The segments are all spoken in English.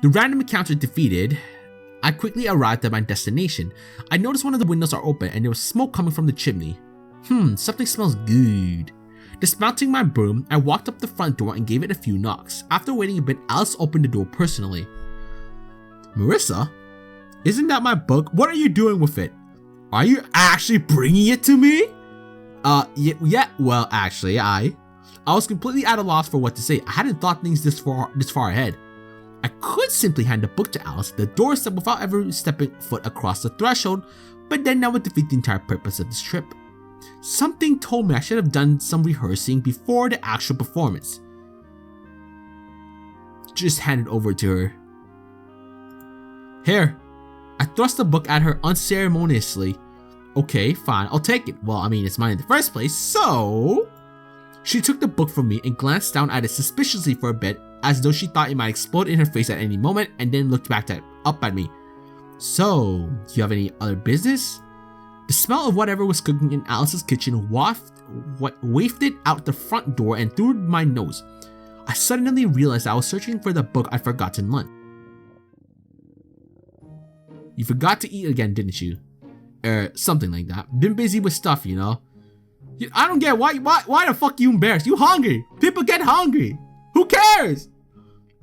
The random encounter defeated, I quickly arrived at my destination. I noticed one of the windows are open and there was smoke coming from the chimney. Something smells good. Dismounting my broom, I walked up the front door and gave it a few knocks. After waiting a bit, Alice opened the door personally. Marisa? Isn't that my book? What are you doing with it? Are you actually bringing it to me? Yeah, well, actually, I was completely at a loss for what to say. I hadn't thought things this far ahead. I could simply hand the book to Alice at the doorstep without ever stepping foot across the threshold, but then that would defeat the entire purpose of this trip. Something told me I should have done some rehearsing before the actual performance. Just hand it over to her. Here. I thrust the book at her unceremoniously. Okay, fine, I'll take it. Well, I mean, it's mine in the first place, so... She took the book from me and glanced down at it suspiciously for a bit, as though she thought it might explode in her face at any moment, and then looked up at me. So, do you have any other business? The smell of whatever was cooking in Alice's kitchen wafted out the front door and through my nose. I suddenly realized I was searching for the book I'd forgotten lunch. You forgot to eat again, didn't you? Something like that. Been busy with stuff, you know. I don't get why the fuck you embarrassed? You hungry? People get hungry. Who cares?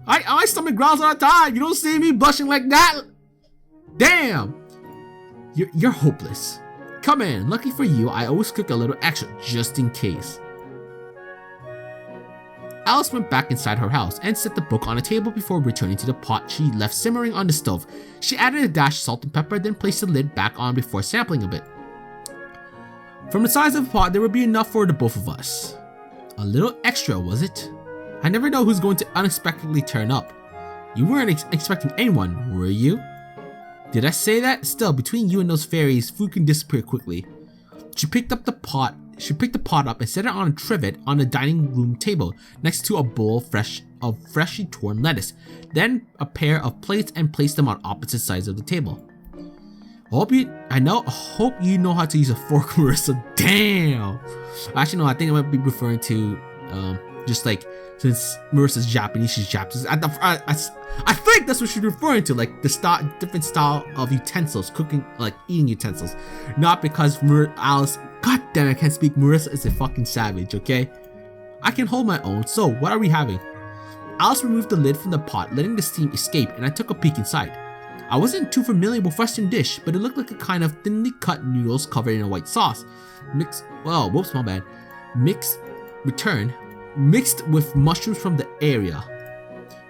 My stomach growls all the time. You don't see me blushing like that. Damn. You're hopeless. Come in. Lucky for you, I always cook a little extra just in case. Alice went back inside her house and set the book on a table before returning to the pot she left simmering on the stove. She added a dash of salt and pepper, then placed the lid back on before sampling a bit. From the size of the pot, there would be enough for the both of us. A little extra, was it? I never know who's going to unexpectedly turn up. You weren't expecting anyone, were you? Did I say that? Still, between you and those fairies, food can disappear quickly. She picked the pot up and set it on a trivet on the dining room table next to a bowl of freshly torn lettuce, then a pair of plates and placed them on opposite sides of the table. Hope you know how to use a fork, Marisa. Damn. Actually, no, I think I might be referring to just like, since Marisa's Japanese, she's Japanese. I think that's what she's referring to, like the different style of utensils, cooking, like eating utensils. Not because Alice, god damn, I can't speak. Marisa is a fucking savage, okay? I can hold my own, so what are we having? Alice removed the lid from the pot, letting the steam escape, and I took a peek inside. I wasn't too familiar with Western dish, but it looked like a kind of thinly cut noodles covered in a white sauce. Mixed with mushrooms from the area.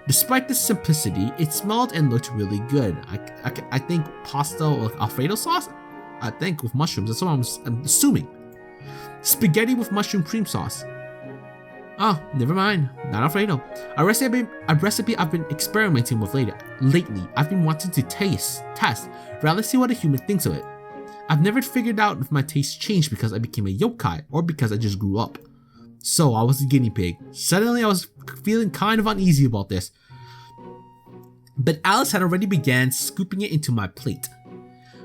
Despite the simplicity, it smelled and looked really good. I think pasta or Alfredo sauce? I think with mushrooms, that's what I'm assuming. Spaghetti with mushroom cream sauce. Oh, never mind, not Alfredo. A recipe I've been experimenting with lately. I've been wanting to test, rather see what a human thinks of it. I've never figured out if my taste changed because I became a yokai or because I just grew up. So I was a guinea pig. Suddenly I was feeling kind of uneasy about this. But Alice had already began scooping it into my plate.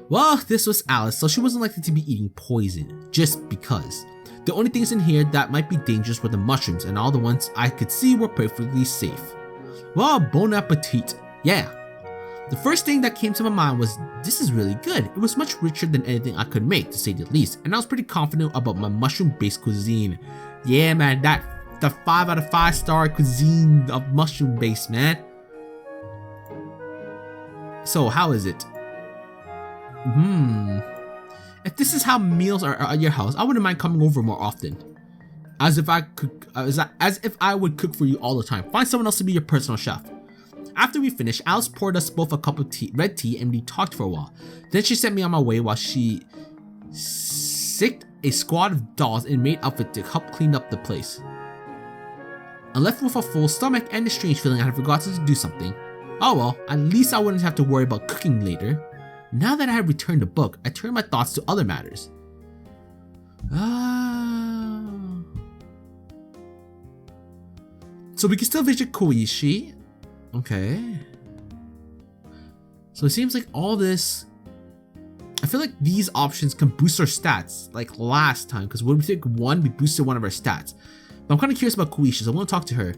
Well, this was Alice, so she wasn't likely to be eating poison, just because. The only things in here that might be dangerous were the mushrooms, and all the ones I could see were perfectly safe. Well, bon appetit. Yeah. The first thing that came to my mind was, this is really good. It was much richer than anything I could make, to say the least, and I was pretty confident about my mushroom-based cuisine. Yeah, man, the 5 out of 5 star cuisine of mushroom-based, man. So, how is it? If this is how meals are at your house, I wouldn't mind coming over more often. As if I would cook for you all the time. Find someone else to be your personal chef. After we finished, Alice poured us both a cup of red tea, and we talked for a while. Then she sent me on my way while she sicked a squad of dolls and made outfit to help clean up the place. I left with a full stomach and a strange feeling I had forgotten to do something. Oh well, at least I wouldn't have to worry about cooking later. Now that I had returned the book, I turned my thoughts to other matters. So we can still visit Koishi. Okay. So it seems like all this... I feel like these options can boost our stats, like last time, because when we took one, we boosted one of our stats. But I'm kind of curious about Koishi, so I want to talk to her.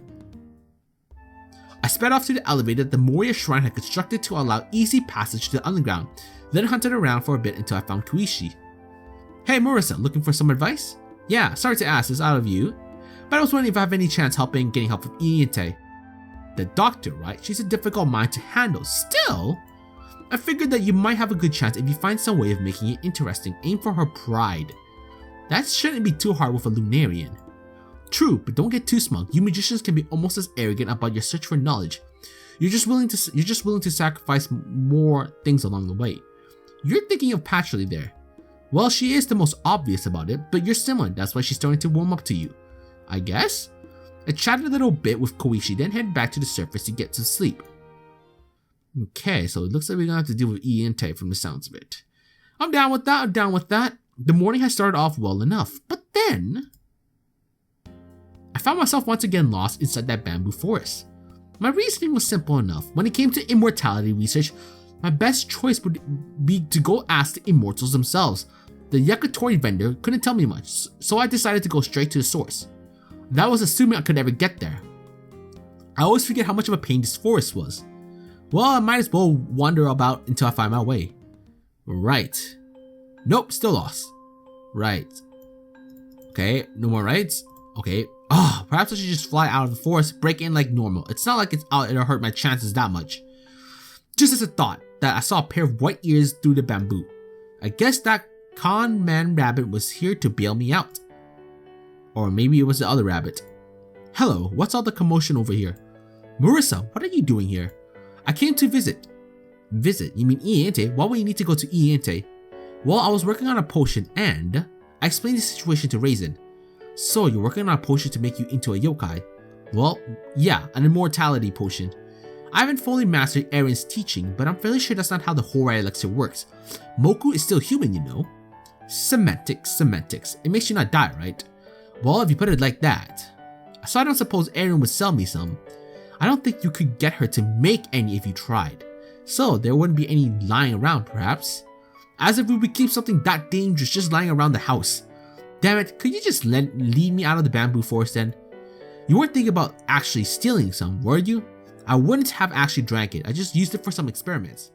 I sped off to the elevator that the Moria shrine had constructed to allow easy passage to the underground, then hunted around for a bit until I found Koichi. Hey Marisa, looking for some advice? Yeah, sorry to ask this out of you, but I was wondering if I have any chance getting help with Iente. The doctor, right? She's a difficult mind to handle. Still, I figured that you might have a good chance if you find some way of making it interesting. Aim for her pride. That shouldn't be too hard with a Lunarian. True, but don't get too smug. You magicians can be almost as arrogant about your search for knowledge. You're just willing to sacrifice more things along the way. You're thinking of Patrully there. Well, she is the most obvious about it, but you're similar. That's why she's starting to warm up to you, I guess? I chatted a little bit with Koichi, then headed back to the surface to get some sleep. Okay, so it looks like we're gonna have to deal with Iente from the sounds of it. I'm down with that. The morning had started off well enough, but then I found myself once again lost inside that bamboo forest. My reasoning was simple enough. When it came to immortality research, my best choice would be to go ask the immortals themselves. The Yakitori vendor couldn't tell me much, so I decided to go straight to the source. That was assuming I could ever get there. I always forget how much of a pain this forest was. Well, I might as well wander about until I find my way. Right. Nope, still lost. Right. Okay, no more rights. Okay. Perhaps I should just fly out of the forest, break in like normal. It's not like it'll hurt my chances that much. Just as a thought that I saw a pair of white ears through the bamboo. I guess that con man rabbit was here to bail me out. Or maybe it was the other rabbit. Hello, what's all the commotion over here? Marisa, what are you doing here? I came to visit. Visit? You mean Iente? Why would you need to go to Iente? Well, I was working on a potion and I explained the situation to Raisin. So you're working on a potion to make you into a yokai? Well, yeah, an immortality potion. I haven't fully mastered Erin's teaching, but I'm fairly sure that's not how the Horai elixir works. Moku is still human, you know. Semantics. It makes you not die, right? Well, if you put it like that. So I don't suppose Erin would sell me some. I don't think you could get her to make any if you tried. So there wouldn't be any lying around, perhaps. As if we would keep something that dangerous just lying around the house. Damn it, could you just lead me out of the bamboo forest then? You weren't thinking about actually stealing some, were you? I wouldn't have actually drank it, I just used it for some experiments.